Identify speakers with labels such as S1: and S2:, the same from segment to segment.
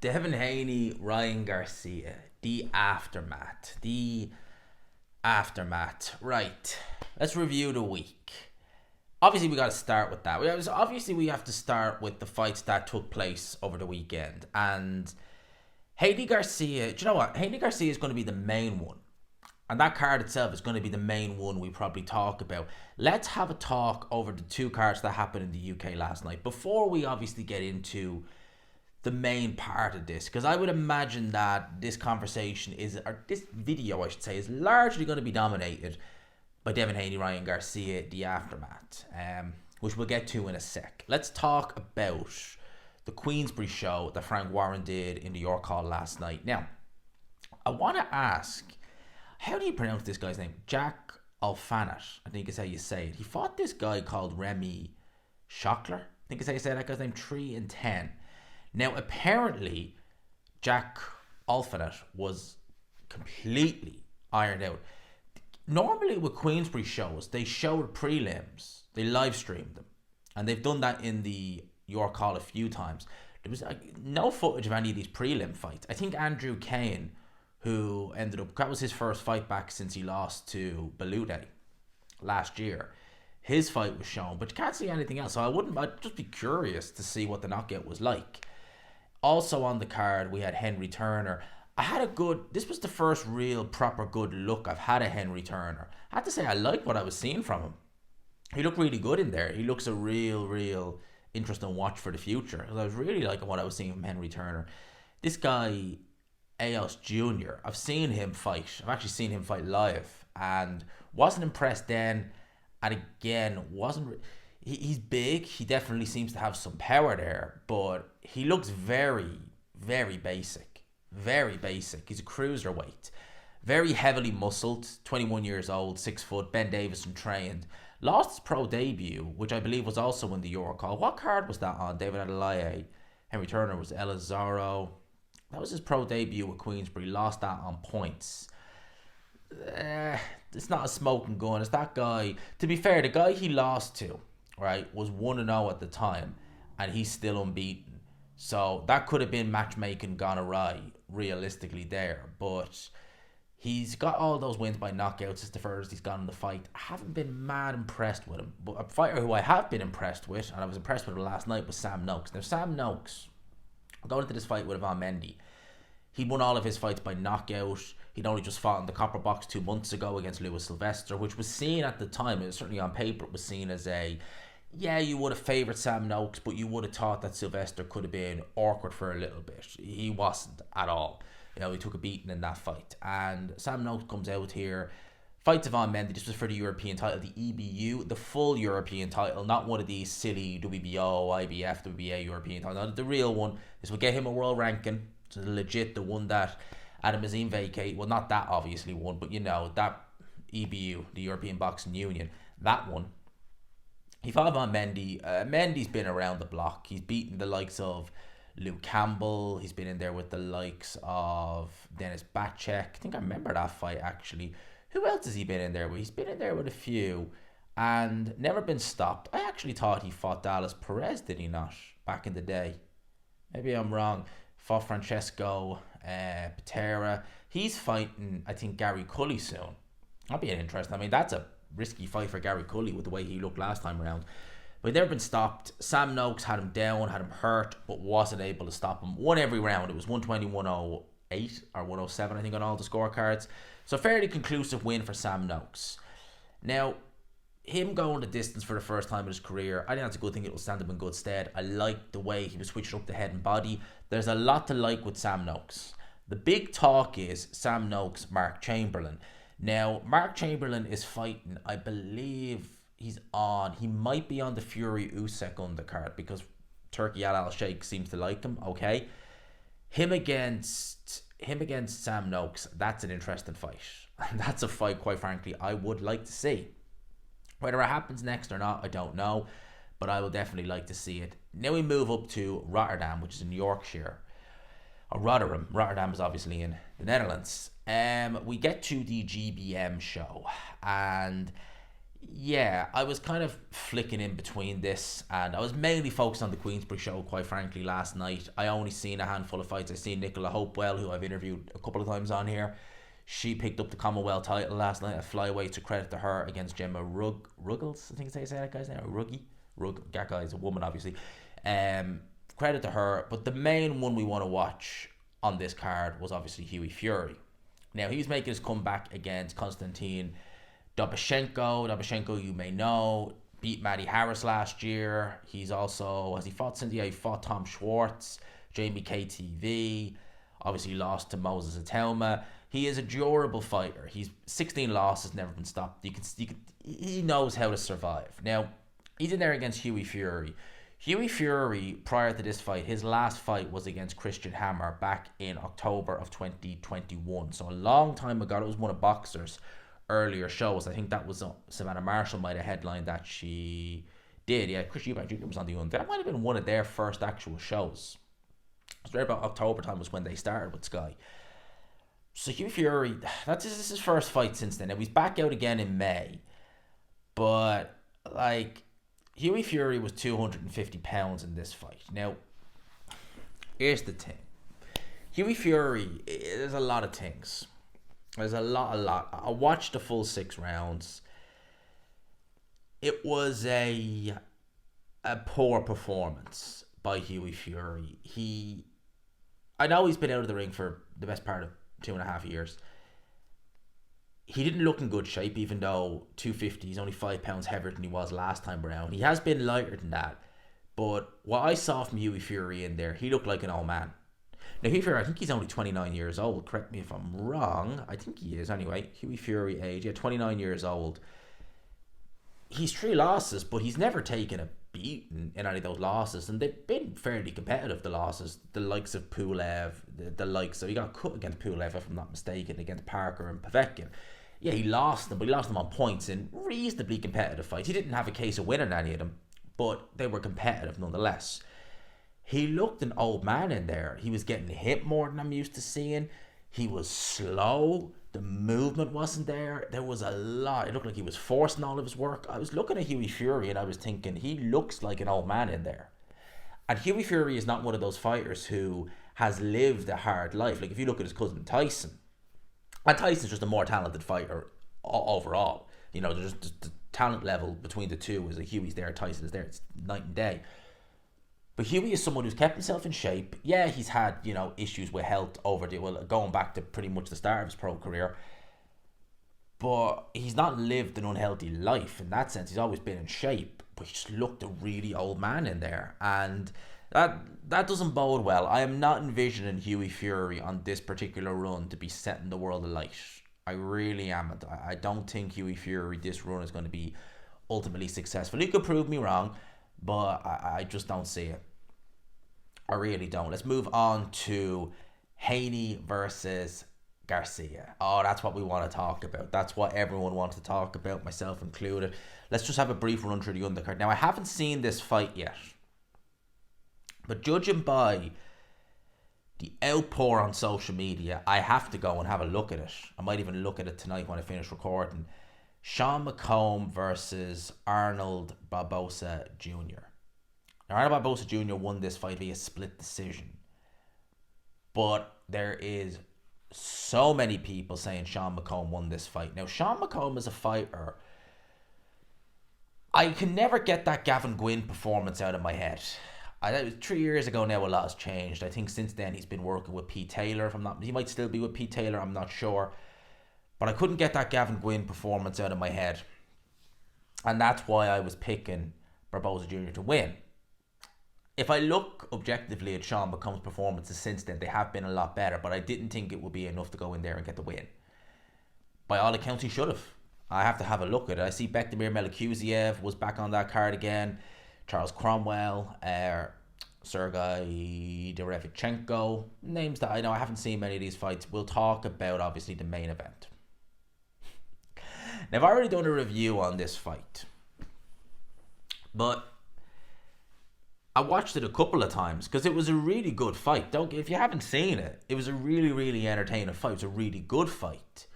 S1: Devin Haney, Ryan Garcia, the aftermath. The aftermath. Right. Let's review the week. Obviously, we got to start with that. We have to start with the fights that took place over the weekend. And Haney Garcia, do you know what? Haney Garcia is going to be the main one. And that card itself is going to be the main one we probably talk about. Let's have a talk over the two cards that happened in the UK last night before we obviously get into the main part of this, because I would imagine that this conversation or this video I should say, is largely going to be dominated by Devin Haney, Ryan Garcia, the aftermath, which we'll get to in a sec. Let's talk about the Queensbury show that Frank Warren did in the York Hall last night. Now, I want to ask, how do you pronounce this guy's name? Jack Alfanat, I think is how you say it. He fought this guy called Remy Schockler, I think is how you say that guy's name, 3-10. Now, apparently, Jack Alfanat was completely ironed out. Normally with Queensbury shows, they show the prelims, they live stream them, and they've done that in the York Hall a few times. There was no footage of any of these prelim fights. I think Andrew Kane, who that was his first fight back since he lost to Belude last year. His fight was shown, but you can't see anything else. So I'd just be curious to see what the knockout was like. Also on the card, we had Henry Turner. This was the first real proper good look I've had at Henry Turner. I have to say I liked what I was seeing from him. He looked really good in there. He looks a real interesting watch for the future. I was really liking what I was seeing from Henry Turner. This guy, Aos Jr., I've seen him fight. I've actually seen him fight live and wasn't impressed then. And again, he's big. He definitely seems to have some power there, but he looks very basic. Very basic. He's a cruiserweight. Very heavily muscled. 21 years old, 6 foot. Ben Davison trained. Lost his pro debut, which I believe was also in the York Hall. What card was that on? David Adelaide. Henry Turner was Elizarro. That was his pro debut with Queensbury. Lost that on points. It's not a smoking gun. It's that guy. To be fair, the guy he lost to, right, was 1-0 at the time, and he's still unbeaten. So that could have been matchmaking gone awry, realistically there. But he's got all those wins by knockouts since the furthest he's gone in the fight. I haven't been mad impressed with him. But a fighter who I have been impressed with, and I was impressed with him last night, was Sam Noakes. Now, Sam Noakes, going into this fight with Ivan Mendy, he won all of his fights by knockout. He'd only just fought in the Copper Box 2 months ago against Lewis Sylvester, which was seen at the time, it was certainly on paper, it was seen as you would have favoured Sam Noakes, but you would have thought that Sylvester could have been awkward for a little bit. He wasn't at all. He took a beating in that fight. And Sam Noakes comes out here, fights Ivan Mendy. This was for the European title, the EBU, the full European title, not one of these silly WBO, IBF, WBA European titles. The real one. This will get him a world ranking. So legit, the one that Adam Azim vacated. Well, not that obviously one, but that EBU, the European Boxing Union, that one. He fought on Mendy. Mendy's been around the block. He's beaten the likes of Luke Campbell. He's been in there with the likes of Dennis Batchek. I think I remember that fight, actually. Who else has he been in there with? He's been in there with a few and never been stopped. I actually thought he fought Dallas Perez, did he not, back in the day? Maybe I'm wrong. Fought Francesco Patera. He's fighting, I think, Gary Cully soon. That'll be an interesting. I mean, that's a risky fight for Gary Cully with the way he looked last time around. But he'd never been stopped. Sam Noakes had him down, had him hurt, but wasn't able to stop him. Won every round. It was 120, 108 or 107, I think, on all the scorecards. So fairly conclusive win for Sam Noakes. Now, him going the distance for the first time in his career, I think that's a good thing. It will stand him in good stead. I like the way he was switching up the head and body. There's a lot to like with Sam Noakes. The big talk is Sam Noakes, Mark Chamberlain. Now, Mark Chamberlain is fighting, I believe he might be on the Fury Usyk undercard because Turki Al Sheikh seems to like him, okay? Him against Sam Noakes, that's an interesting fight. And that's a fight, quite frankly, I would like to see. Whether it happens next or not, I don't know, but I will definitely like to see it. Now we move up to Rotterdam, which is in Yorkshire. Or Rotterdam. Rotterdam is obviously in the Netherlands. We get to the GBM show, and Yeah, I was kind of flicking in between this, and I was mainly focused on the Queensbury show, quite frankly, last night. I only seen a handful of fights. I seen Nicola Hopewell, who I've interviewed a couple of times on here. She picked up the Commonwealth title last night at flyweight, to credit to her, against Gemma Ruggles. I think they say that guy's name. That guy's a woman, obviously. Credit to her. But the main one we want to watch on this card was obviously Hughie Fury. Now, he was making his comeback against Konstantin Dobyshenko, you may know, beat Matty Harris last year. He's also, has he fought since? Yeah, he fought Tom Schwartz, Jamie KTV. Obviously lost to Moses Atelma. He is a durable fighter. He's 16 losses, never been stopped. He knows how to survive. Now, he's in there against Hughie Fury. Hughie Fury, prior to this fight, his last fight was against Christian Hammer back in October of 2021. So a long time ago. It was one of Boxer's earlier shows. I think that was Savannah Marshall might have headlined that. She did, yeah. Chris Eubank Jr. was on the one. That might have been one of their first actual shows. It was right about October time was when they started with Sky. So Hughie Fury, this is his first fight since then. Now he's back out again in May, but like, Hughie Fury was 250 pounds in this fight. Now, here's the thing. Hughie Fury, there's a lot of things. There's a lot. I watched the full 6 rounds. It was a poor performance by Hughie Fury. I know he's been out of the ring for the best part of 2.5 years. He didn't look in good shape, even though 250, he's only 5 pounds heavier than he was last time around. He has been lighter than that. But what I saw from Hughie Fury in there, he looked like an old man. Now, Hughie Fury, I think he's only 29 years old. Correct me if I'm wrong. I think he is anyway. Hughie Fury age, yeah, 29 years old. He's 3 losses, but he's never taken a beating in any of those losses. And they've been fairly competitive, the losses. The likes of Pulev, the likes of... He got cut against Pulev, if I'm not mistaken, against Parker and Povetkin. Yeah, he lost them, but he lost them on points in reasonably competitive fights. He didn't have a case of winning any of them, but they were competitive nonetheless. He looked an old man in there. He was getting hit more than I'm used to seeing. He was slow. The movement wasn't there. There was a lot. It looked like he was forcing all of his work. I was looking at Hughie Fury and I was thinking, he looks like an old man in there. And Hughie Fury is not one of those fighters who has lived a hard life. Like, if you look at his cousin Tyson, and Tyson's just a more talented fighter overall. You know, there's just the talent level between the two is like Hughie's there, Tyson is there. It's night and day. But Hughie is someone who's kept himself in shape. Yeah, he's had, issues with health going back to pretty much the start of his pro career. But he's not lived an unhealthy life in that sense. He's always been in shape. But he just looked a really old man in there. And that doesn't bode well. I am not envisioning Hughie Fury on this particular run to be setting the world alight. I really am. I don't think Hughie Fury, this run, is going to be ultimately successful. He could prove me wrong, but I just don't see it. I really don't. Let's move on to Haney versus Garcia. Oh, that's what we want to talk about. That's what everyone wants to talk about, myself included. Let's just have a brief run through the undercard. Now, I haven't seen this fight yet, but judging by the outpour on social media, I have to go and have a look at it. I might even look at it tonight when I finish recording. Sean McComb versus Arnold Barbosa Jr. Now, Arnold Barbosa Jr. won this fight via split decision. But there is so many people saying Sean McComb won this fight. Now, Sean McComb is a fighter. I can never get that Gavin Gwynn performance out of my head. It was 3 years ago now. A lot has changed. I think since then he's been working with Pete Taylor. He might still be with Pete Taylor, I'm not sure. But I couldn't get that Gavin Gwynn performance out of my head. And that's why I was picking Barbosa Jr. to win. If I look objectively at Sean McComb's performances since then, they have been a lot better. But I didn't think it would be enough to go in there and get the win. By all accounts, he should have. I have to have a look at it. I see Bektemir Melikuziev was back on that card again. Charles Cromwell, Sergei Derevchenko, names that I know. I haven't seen many of these fights. We'll talk about, obviously, the main event. Now, I've already done a review on this fight, but I watched it a couple of times because it was a really good fight. If you haven't seen it, it was a really, really entertaining fight. It was a really good fight.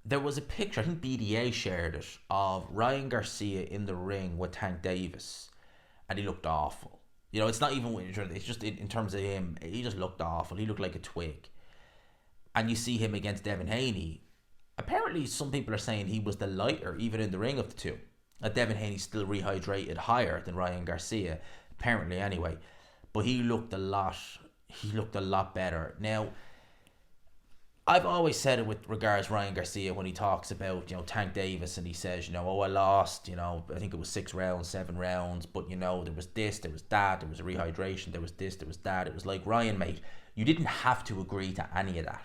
S1: there was a picture, I think BDA shared it, of Ryan Garcia in the ring with Tank Davis, and he looked awful. You know, it's not even it's just in terms of him, he just looked awful. He looked like a twig. And you see him against Devin Haney. Apparently, some people are saying he was the lighter, even in the ring, of the two. Devin Haney still rehydrated higher than Ryan Garcia, apparently anyway. But he looked a lot better. Now, I've always said it with regards to Ryan Garcia when he talks about, Tank Davis, and he says, oh, I lost, I think it was 6 rounds, 7 rounds, but, there was this, there was that, there was a rehydration, there was this, there was that. It was like, Ryan, mate, you didn't have to agree to any of that.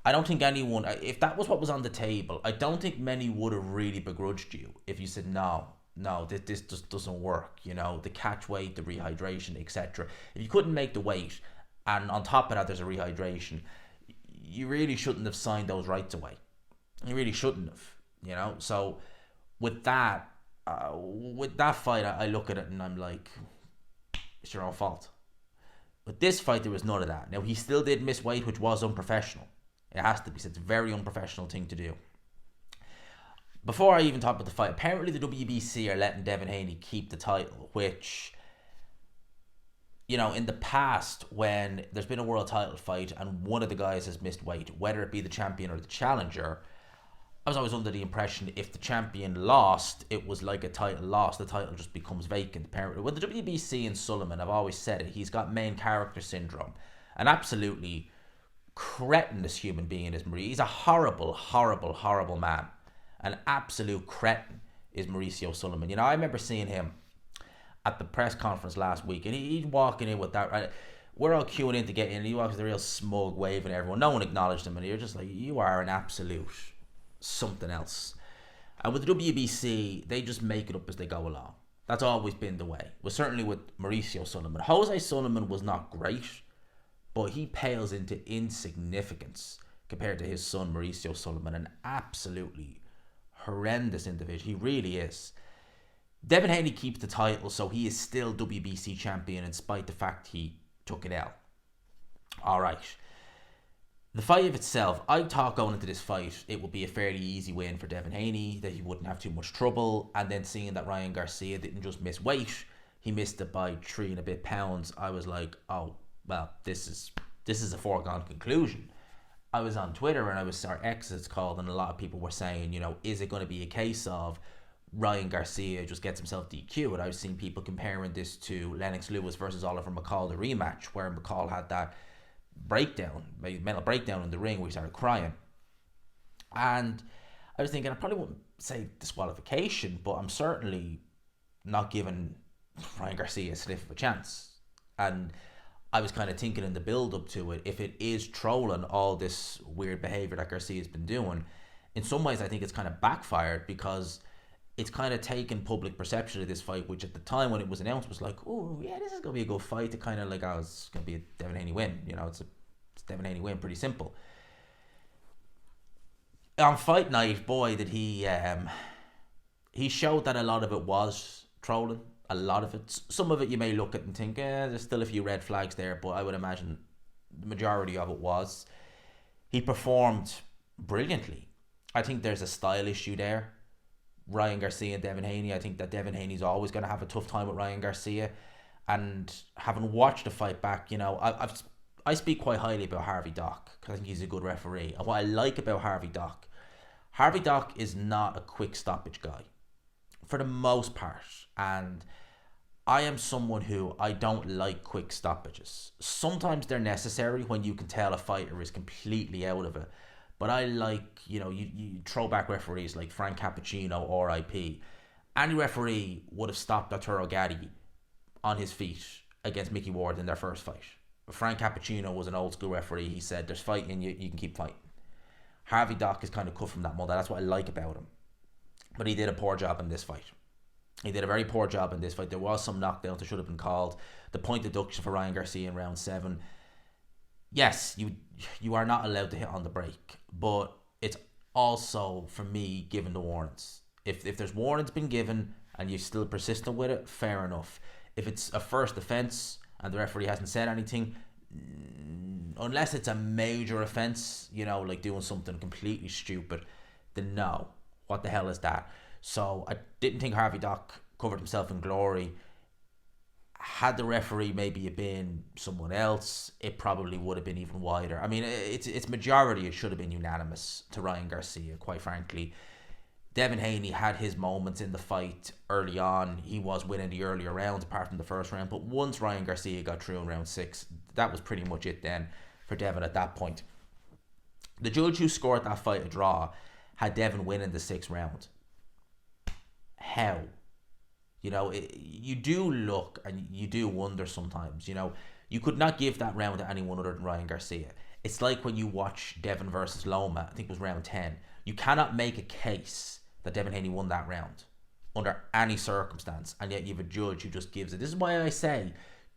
S1: I don't think anyone, if that was what was on the table, I don't think many would have really begrudged you if you said, no, this just doesn't work, the catch weight, the rehydration, etc. If you couldn't make the weight, and on top of that, there's a rehydration, you really shouldn't have signed those rights away. You really shouldn't have, So with that fight, I look at it and I'm like, it's your own fault. With this fight, there was none of that. Now, he still did miss weight, which was unprofessional. It has to be. It's a very unprofessional thing to do. Before I even talk about the fight, apparently the WBC are letting Devin Haney keep the title, which, in the past, when there's been a world title fight and one of the guys has missed weight, whether it be the champion or the challenger, I was always under the impression if the champion lost, it was like a title loss. The title just becomes vacant, apparently. With the WBC and Sullivan, I've always said it, he's got main character syndrome. An absolutely cretinous human being is Mauricio. He's a horrible, horrible, horrible man. An absolute cretin is Mauricio Sullivan. I remember seeing him at the press conference last week, and he's walking in with that. Right? We're all queuing in to get in, and he walks with a real smug wave, and everyone, no one acknowledged him, and you're just like, you are an absolute something else. And with the WBC, they just make it up as they go along. That's always been the way. Well, certainly with Mauricio Sullivan. Jose Sullivan was not great, but he pales into insignificance compared to his son Mauricio Sullivan, an absolutely horrendous individual. He really is. Devin Haney keeps the title, so he is still WBC champion in spite the fact he took it out. Alright. The fight of itself, I thought going into this fight, it would be a fairly easy win for Devin Haney, that he wouldn't have too much trouble, and then seeing that Ryan Garcia didn't just miss weight, he missed it by 3 and a bit pounds, I was like, oh, well, this is a foregone conclusion. I was on Twitter, and X it's called, and a lot of people were saying, is it going to be a case of Ryan Garcia just gets himself DQ'd? And I've seen people comparing this to Lennox Lewis versus Oliver McCall, the rematch, where McCall had that mental breakdown in the ring where he started crying. And I was thinking, I probably wouldn't say disqualification, but I'm certainly not giving Ryan Garcia a sniff of a chance. And I was kind of thinking in the build-up to it, if it is trolling all this weird behaviour that Garcia's been doing, in some ways I think it's kind of backfired, because it's kind of taken public perception of this fight, which at the time when it was announced was like, oh yeah, this is going to be a good fight. It kind of like, oh, it's going to be a Devin Haney win. It's a Devin Haney win, pretty simple. On fight night, boy, did he showed that a lot of it was trolling. A lot of it. Some of it you may look at and think, there's still a few red flags there, but I would imagine the majority of it was. He performed brilliantly. I think there's a style issue there. Ryan Garcia and Devin Haney. I think that Devin Haney's always going to have a tough time with Ryan Garcia. And having watched the fight back, I speak quite highly about Harvey Dock, because I think he's a good referee. And what I like about Harvey Dock is not a quick stoppage guy, for the most part. And I am someone who, I don't like quick stoppages. Sometimes they're necessary when you can tell a fighter is completely out of it. But I like, you throwback referees like Frank Cappuccino, RIP. Any referee would have stopped Arturo Gatti on his feet against Mickey Ward in their first fight. Frank Cappuccino was an old school referee. He said, there's fighting, you can keep fighting. Harvey Dock is kind of cut from that mold. That's what I like about him. But he did a poor job in this fight. He did a very poor job in this fight. There was some knockdowns that should have been called. The point deduction for Ryan Garcia in round 7. Yes, you are not allowed to hit on the break, but it's also, for me, given the warnings. If there's warnings been given and you're still persistent with it, fair enough. If it's a first offence and the referee hasn't said anything, unless it's a major offense, like doing something completely stupid, then no. What the hell is that? So I didn't think Harvey Dock covered himself in glory. Had the referee maybe been someone else, it probably would have been even wider. I mean, it's majority. It should have been unanimous to Ryan Garcia, quite frankly. Devin Haney had his moments in the fight early on. He was winning the earlier rounds, apart from the first round. But once Ryan Garcia got through in round 6, that was pretty much it then for Devin at that point. The judge who scored that fight a draw had Devin winning the 6th round. How? You do look and you do wonder sometimes. You could not give that round to anyone other than Ryan Garcia. It's like when you watch Devin versus Loma, I think it was round 10. You cannot make a case that Devin Haney won that round under any circumstance, and yet you have a judge who just gives it. This is why I say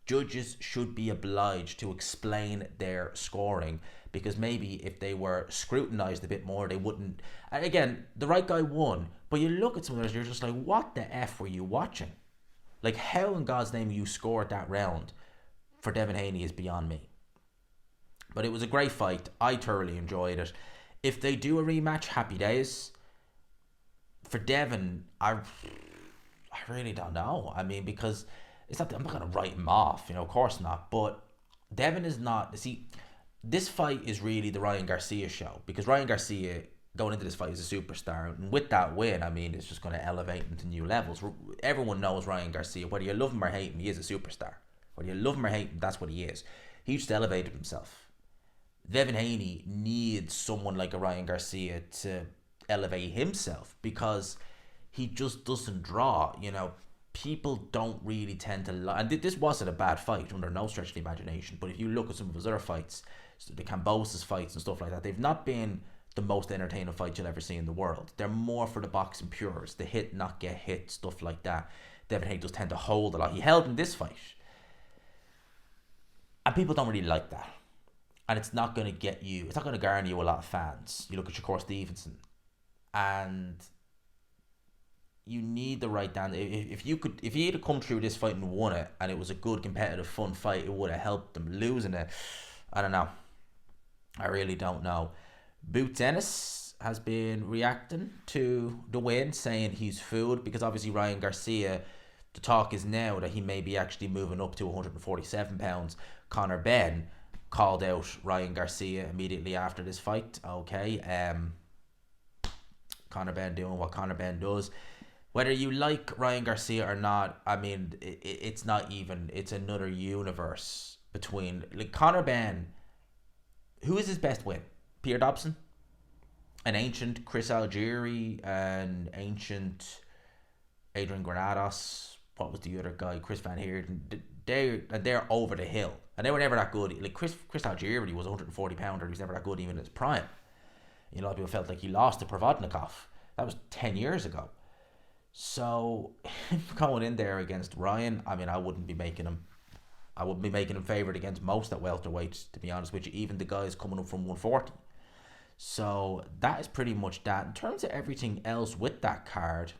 S1: judges should be obliged to explain their scoring, because maybe if they were scrutinised a bit more, they wouldn't. And again, the right guy won, but you look at some of those, you're just like, what the F were you watching? Like, how in God's name you scored that round for Devin Haney is beyond me. But it was a great fight. I thoroughly enjoyed it. If they do a rematch, happy days. For Devin, I really don't know. I mean, because I'm not going to write him off, of course not. But Devin is not. See, this fight is really the Ryan Garcia show, because Ryan Garcia going into this fight is a superstar, and with that win, I mean, it's just going to elevate him to new levels. Everyone knows Ryan Garcia. Whether you love him or hate him, he is a superstar. Whether you love him or hate him, that's what he is. He just elevated himself. Devin Haney needs someone like a Ryan Garcia to elevate himself, because he just doesn't draw. People don't really tend to and this wasn't a bad fight under no stretch of the imagination, but if you look at some of his other fights, the Kambosos fights and stuff like that, they've not been the most entertaining fights you'll ever see in the world. They're more for the boxing purists, the hit, not get hit, stuff like that. Devin Haney does tend to hold a lot. He held in this fight, and people don't really like that. And it's not going to garner you a lot of fans. You look at Shakur Stevenson, and you need the right dance. If he had come through this fight and won it, and it was a good, competitive, fun fight, it would have helped them. Losing it, I don't know. I really don't know. Boots Ennis has been reacting to the win, saying he's fooled, because obviously Ryan Garcia, the talk is now that he may be actually moving up to 147 pounds. Conor Ben called out Ryan Garcia immediately after this fight. Okay, Conor Ben doing what Conor Ben does. Whether you like Ryan Garcia or not, I mean, it's not even. It's another universe between, like, Conor Ben. Who is his best win? Peter Dobson, an ancient Chris Algieri, an ancient Adrian Granados. What was the other guy? Chris Van Heerden. They're over the hill, and they were never that good. Like Chris Algieri was 140 pounder. He was never that good even in his prime. A lot of people felt like he lost to Provodnikov. That was 10 years ago. So going in there against Ryan, I mean, I wouldn't be making him favoured against most at welterweight, to be honest with you. Even the guys coming up from 140. So that is pretty much that. In terms of everything else with that card,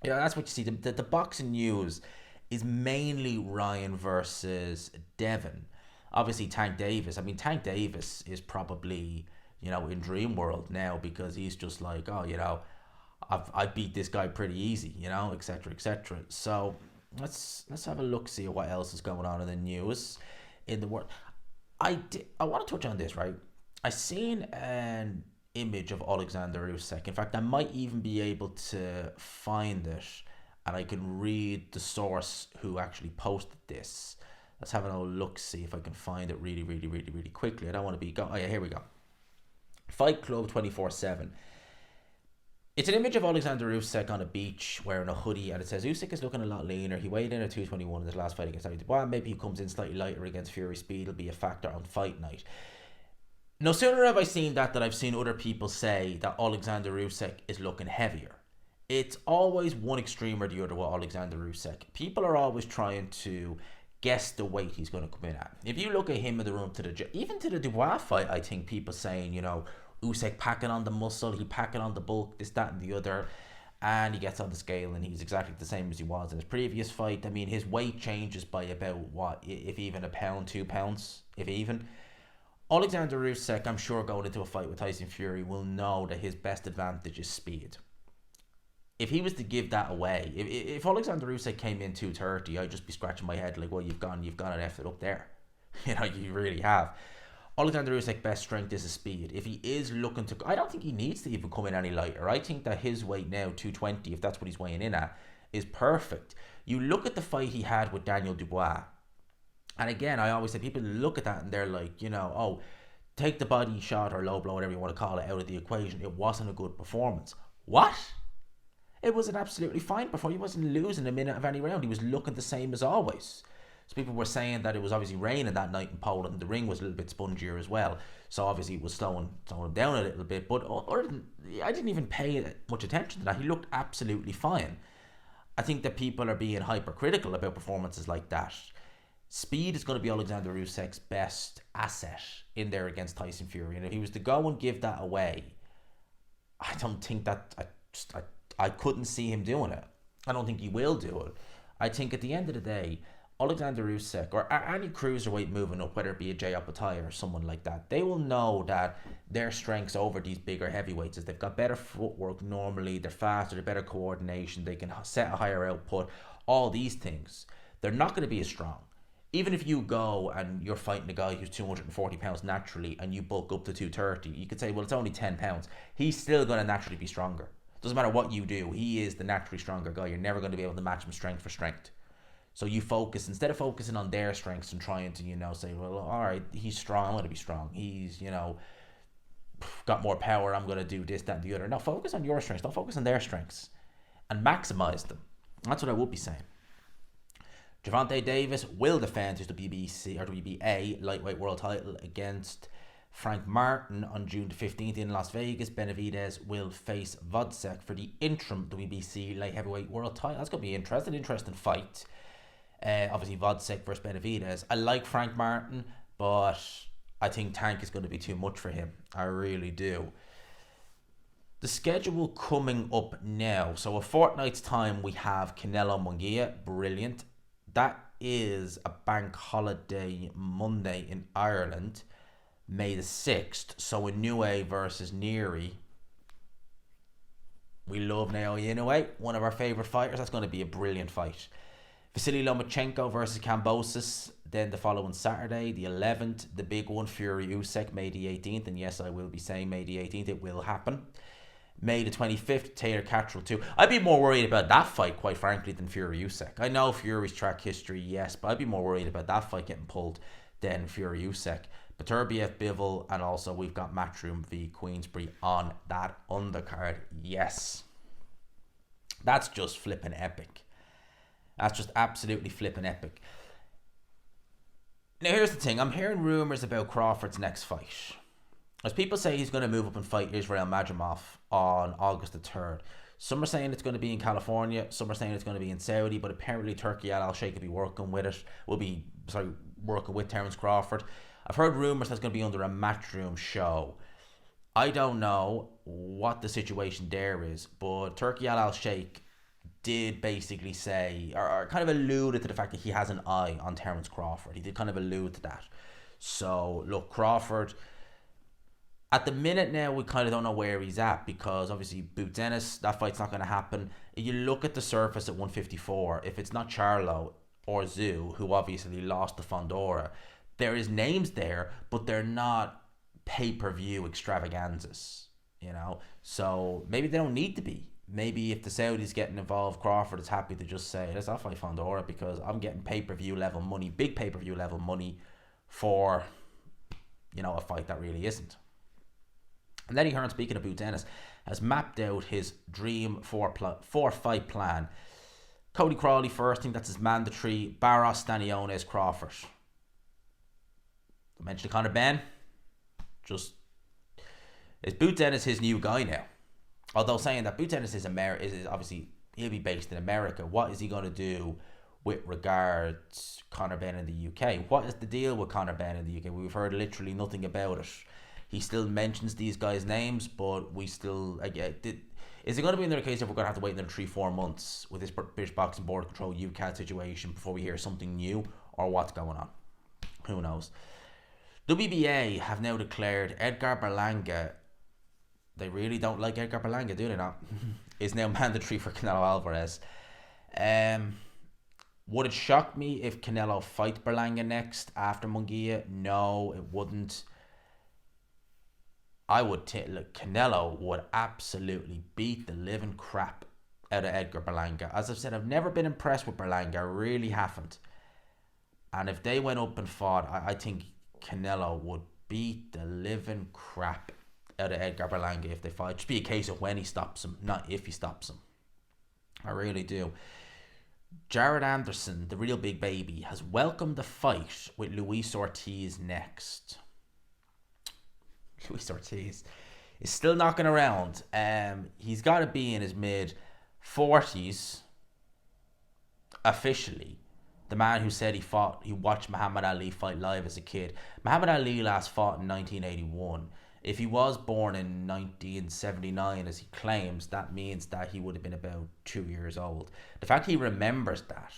S1: that's what you see. The boxing news is mainly Ryan versus Devin. Obviously, Tank Davis. I mean, Tank Davis is probably, in dream world now, because he's just like, I beat this guy pretty easy, etc., etc. So let's have a look, see what else is going on in the news in the world. I want to touch on this, right? I seen an image of Oleksandr Usyk. In fact, I might even be able to find it, and I can read the source who actually posted this. Let's have a look, see if I can find it really, really, really, really quickly. I don't want to be here we go. Fight Club 24/7. It's an image of Oleksandr Usyk on a beach wearing a hoodie, and it says Usyk is looking a lot leaner. He weighed in at 221 in his last fight against David. Well, maybe he comes in slightly lighter against Fury. Speed will be a factor on fight night. No sooner have I seen that I've seen other people say that Oleksandr Usyk is looking heavier. It's always one extreme or the other with Oleksandr Usyk. People are always trying to guess the weight he's going to come in at. If you look at him in the run to even to the Dubois fight, I think people saying, Usyk packing on the muscle, he packing on the bulk, this, that, and the other, and he gets on the scale and he's exactly the same as he was in his previous fight. I mean, his weight changes by about, if even a pound, 2 pounds, if even. Oleksandr Usyk, I'm sure, going into a fight with Tyson Fury, will know that his best advantage is speed. If he was to give that away, if Oleksandr Usyk came in 230, I'd just be scratching my head like, well, you've gone and effed it up there. You really have. Oleksandr Usyk's best strength is his speed. If he is looking to, I don't think he needs to even come in any lighter. I think that his weight now, 220, if that's what he's weighing in at, is perfect. You look at the fight he had with Daniel Dubois, and again, I always say people look at that and they're like, oh, take the body shot or low blow, whatever you want to call it, out of the equation. It wasn't a good performance. What? It was an absolutely fine performance. He wasn't losing a minute of any round. He was looking the same as always. So people were saying that it was obviously raining that night in Poland and the ring was a little bit spongier as well. So obviously it was slowing him down a little bit. But I didn't even pay much attention to that. He looked absolutely fine. I think that people are being hypercritical about performances like that. Speed is going to be Oleksandr Usyk's best asset in there against Tyson Fury. And if he was to go and give that away, I don't think that... I couldn't see him doing it. I don't think he will do it. I think at the end of the day, Oleksandr Usyk or any cruiserweight moving up, whether it be a Jay Opetaia or someone like that, they will know that their strengths over these bigger heavyweights is they've got better footwork normally, they're faster, they're better coordination, they can set a higher output, all these things. They're not going to be as strong. Even if you go and you're fighting a guy who's 240 pounds naturally and you bulk up to 230, you could say, well, it's only 10 pounds. He's still going to naturally be stronger. Doesn't matter what you do, he is the naturally stronger guy. You're never going to be able to match him strength for strength. So you focus, instead of focusing on their strengths and trying to, say, well, all right, he's strong, I'm going to be strong. He's, got more power, I'm going to do this, that, and the other. No, focus on your strengths. Don't focus on their strengths. And maximize them. That's what I would be saying. Gervonta Davis will defend his WBC or WBA lightweight world title against Frank Martin on June 15th in Las Vegas. Benavidez will face Usyk for the interim WBC light heavyweight world title. That's going to be interesting fight. Obviously Usyk versus Benavidez. I like Frank Martin, but I think Tank is going to be too much for him. I really do. The schedule coming up now. So a fortnight's time we have Canelo Munguia. Brilliant. That is a bank holiday Monday in Ireland, May the 6th. So Inoue versus Neary. We love Naoya Inoue, one of our favourite fighters. That's going to be a brilliant fight. Vasily Lomachenko versus Kambosos. Then the following Saturday, the 11th, the big one, Fury Usyk, May the 18th. And yes, I will be saying May the 18th. It will happen. May the 25th, Taylor Catterall 2. I'd be more worried about that fight, quite frankly, than Fury Usyk. I know Fury's track history, yes, but I'd be more worried about that fight getting pulled than Fury Usyk. Beterbiev, Bivol, and also we've got Matchroom v Queensbury on that undercard. Yes. That's just flipping epic. That's just absolutely flipping epic. Now here's the thing. I'm hearing rumours about Crawford's next fight. As people say he's going to move up and fight Israel Madrimov on August the 3rd. Some are saying it's going to be in California. Some are saying it's going to be in Saudi. But apparently Turki Al Sheikh will be working with it. Working with Terence Crawford. I've heard rumours that's going to be under a Matchroom show. I don't know what the situation there is. But Turki Al Sheikh did basically say, or kind of alluded to the fact that he has an eye on Terence Crawford. He did kind of allude to that. So, look, Crawford... At the minute now, we kind of don't know where he's at because obviously Boot Dennis, that fight's not going to happen. If you look at the surface at 154, if it's not Charlo or Zhu, who obviously lost to Fondora, there is names there, but they're not pay-per-view extravaganzas, So maybe they don't need to be. Maybe if the Saudis getting involved, Crawford is happy to just say, let's not fight Fondora because I'm getting pay-per-view level money, big pay-per-view level money for, a fight that really isn't. And Lenny Hearn, speaking of Boot Dennis, has mapped out his dream four-fight plan. Cody Crawley first, I think that's his mandatory. Barros, Staniones, Crawford. I mentioned Conor Benn. Is Boot Dennis his new guy now? Although saying that Boot Dennis is obviously, he'll be based in America. What is he going to do with regards Conor Benn in the UK? What is the deal with Conor Benn in the UK? We've heard literally nothing about it. He still mentions these guys' names, but we still... is it going to be another case of we're going to have to wait another 3-4 months with this British Boxing Board Control UCAD situation before we hear something new, or what's going on? Who knows? WBA have now declared Edgar Berlanga, they really don't like Edgar Berlanga, do they not? Is now mandatory for Canelo Alvarez. Would it shock me if Canelo fight Berlanga next after Munguia? No, it wouldn't. Look, Canelo would absolutely beat the living crap out of Edgar Berlanga. As I've said, I've never been impressed with Berlanga. I really haven't. And if they went up and fought, I think Canelo would beat the living crap out of Edgar Berlanga if they fight. Just be a case of when he stops him, not if he stops him. I really do. Jared Anderson, the real big baby, has welcomed the fight with Luis Ortiz next. Luis Ortiz is still knocking around. He's got to be in his mid-40s officially. The man who said he watched Muhammad Ali fight live as a kid. Muhammad Ali last fought in 1981. If he was born in 1979, as he claims, that means that he would have been about 2 years old. The fact he remembers that,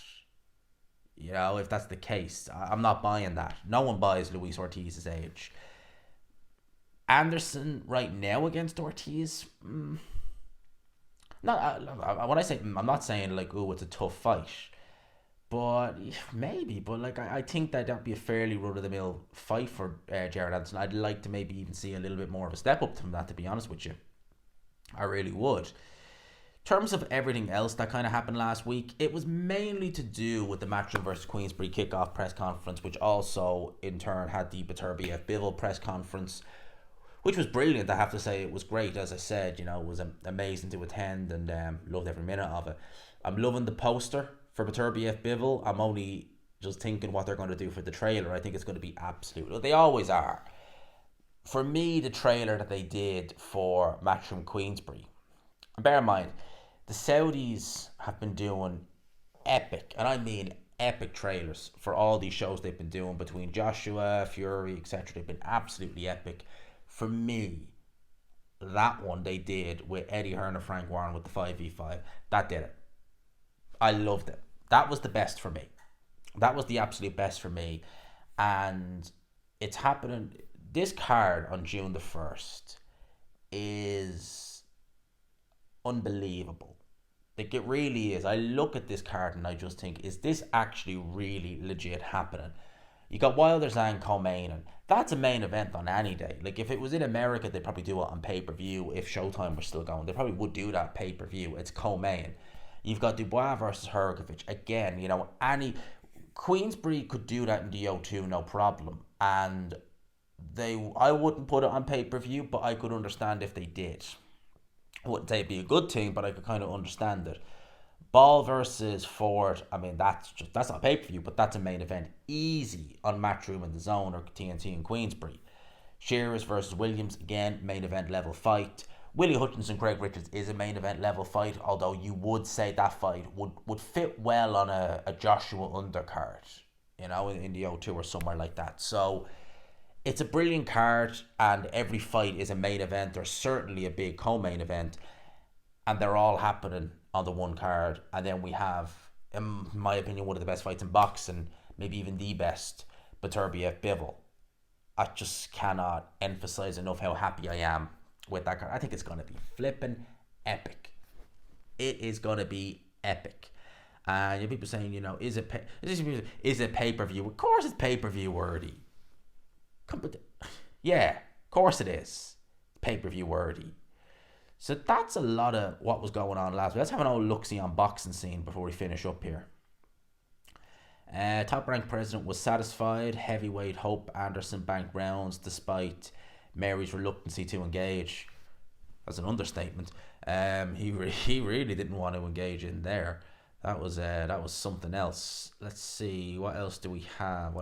S1: if that's the case, I'm not buying that. No one buys Luis Ortiz's age. Anderson right now against Ortiz, not when I say I'm not saying like, oh, it's a tough fight, but maybe. But like, I think that'd be a fairly run-of-the-mill fight for Jared Anderson. I'd like to maybe even see a little bit more of a step up from that, to be honest with you. I really would. In terms of everything else that kind of happened last week, it was mainly to do with the Matchroom versus Queensbury kickoff press conference, which also in turn had the Beterbiev Bivol press conference, which was brilliant. I have to say, it was great. As I said, it was amazing to attend, and loved every minute of it. I'm loving the poster for Beterbiev Bivol. I'm only just thinking what they're going to do for the trailer. I think it's going to be absolute. They always are. For me, the trailer that they did for Matchroom Queensbury, and bear in mind, the Saudis have been doing epic, and I mean epic trailers for all these shows they've been doing between Joshua, Fury, etc. They've been absolutely epic. For me, that one they did with Eddie Hearn and Frank Warren with the 5v5, that did it. I loved it. That was the best for me. That was the absolute best for me. And it's happening. This card on June the 1st is unbelievable. Like, it really is. I look at this card and I just think, is this actually really legit happening? You got Wilder Zhang co-main, and that's a main event on any day. Like, if it was in America, they'd probably do it on pay-per-view. If Showtime were still going, they probably would do that pay-per-view. It's co-main. You've got Dubois versus Hrgovic. Again, any Queensbury could do that in the O2, no problem. And I wouldn't put it on pay-per-view, but I could understand if they did. I wouldn't say it'd be a good thing, but I could kind of understand it. Ball versus Ford, I mean, that's not a pay-per-view, but that's a main event. Easy on Matchroom and The Zone or TNT in Queensbury. Shearers versus Williams, again, main event level fight. Willie Hutchinson, Craig Richards is a main event level fight, although you would say that fight would fit well on a Joshua undercard, in the O2 or somewhere like that. So it's a brilliant card, and every fight is a main event, or certainly a big co-main event, and they're all happening on the one card. And then we have, in my opinion, one of the best fights in boxing, maybe even the best, Beterbiev Bivol. I just cannot emphasize enough how happy I am with that card. I think it's going to be flipping epic. It is going to be epic. And people saying, is it pay-per-view? Of course it's pay-per-view worthy. Yeah, of course it is pay-per-view worthy. So that's a lot of what was going on last week. Let's have an old look-see on boxing scene before we finish up here. Top-ranked president was satisfied. Heavyweight Hope Anderson banked rounds despite Mary's reluctancy to engage. That's an understatement. He really didn't want to engage in there. That was something else. Let's see, what else do we have?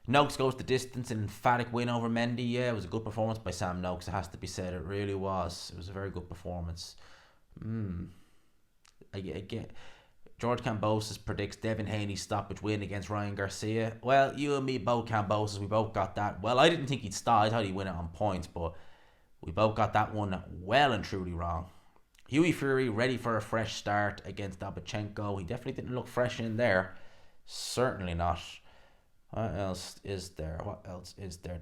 S1: Noakes goes the distance, an emphatic win over Mendy. Yeah, it was a good performance by Sam Noakes, it has to be said. It really was. It was a very good performance. Again, George Kambosos predicts Devin Haney stoppage win against Ryan Garcia. Well, you and me both, Kambosos, we both got that. Well, I didn't think he'd stop. I thought he'd win it on points, but we both got that one well and truly wrong. Hughie Fury ready for a fresh start against Dobchenko. He definitely didn't look fresh in there. Certainly not. What else is there?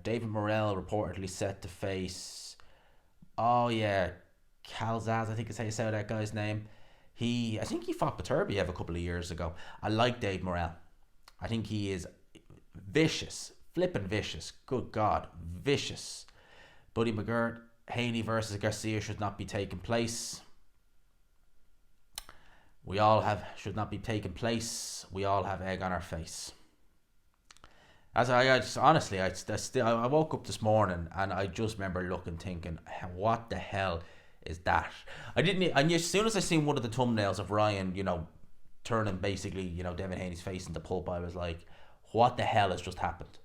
S1: David Morrell reportedly set to face. Oh yeah, Calzaz, I think is how you say that guy's name. I think he fought Beterbiev a couple of years ago. I like Dave Morrell. I think he is vicious, flippin' vicious. Good God, vicious. Buddy McGirt, Haney versus Garcia should not be taking place. Should not be taking place. We all have egg on our face. As I just honestly, I woke up this morning and I just remember looking, thinking, what the hell is that? I didn't, and as soon as I seen one of the thumbnails of Ryan, turning basically, Devin Haney's face into pulp, I was like, what the hell has just happened?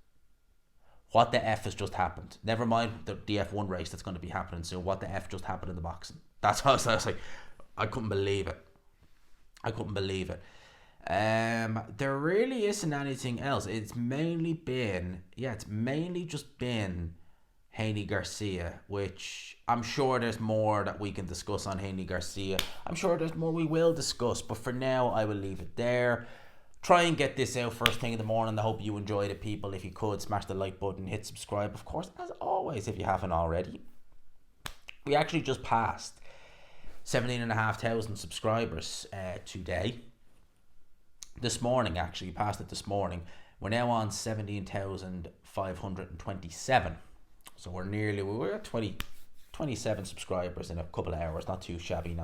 S1: What the F has just happened? Never mind the F1 race that's going to be happening soon. What the F just happened in the boxing? That's how I was like, I couldn't believe it. There really isn't anything else. It's mainly just been Haney Garcia, which I'm sure there's more that we can discuss on Haney Garcia. I'm sure there's more we will discuss, but for now I will leave it there. Try and get this out first thing in the morning. I hope you enjoyed it, people. If you could, smash the like button, hit subscribe, of course, as always, if you haven't already. We actually just passed 17,500 subscribers today. This morning, actually, passed it this morning. We're now on 17,527. So we're at 27 subscribers in a couple of hours. Not too shabby.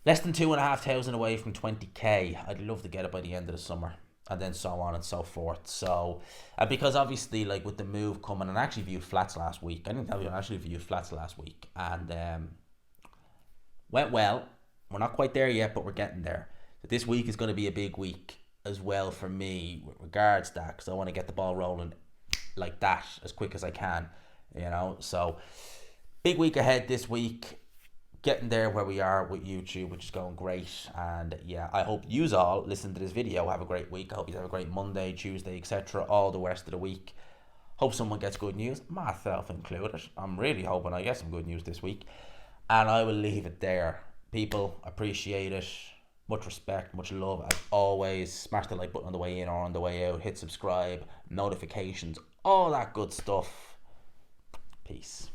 S1: Less than 2,500 away from 20k. I'd love to get it by the end of the summer, and then so on and so forth. So, because obviously, like with the move coming, and I actually viewed flats last week. I didn't tell you, I actually viewed flats last week, and went well. We're not quite there yet, but we're getting there. So this week is going to be a big week as well for me with regards to that, because I want to get the ball rolling like that as quick as I can, So big week ahead this week. Getting there where we are with YouTube, which is going great. And yeah, I hope yous all listen to this video have a great week. I hope you have a great Monday, Tuesday, etc. all the rest of the week. Hope someone gets good news, myself included. I'm really hoping I get some good news this week. And I will leave it there. People, appreciate it. Much respect, much love as always. Smash the like button on the way in or on the way out. Hit subscribe, notifications, all that good stuff. Peace.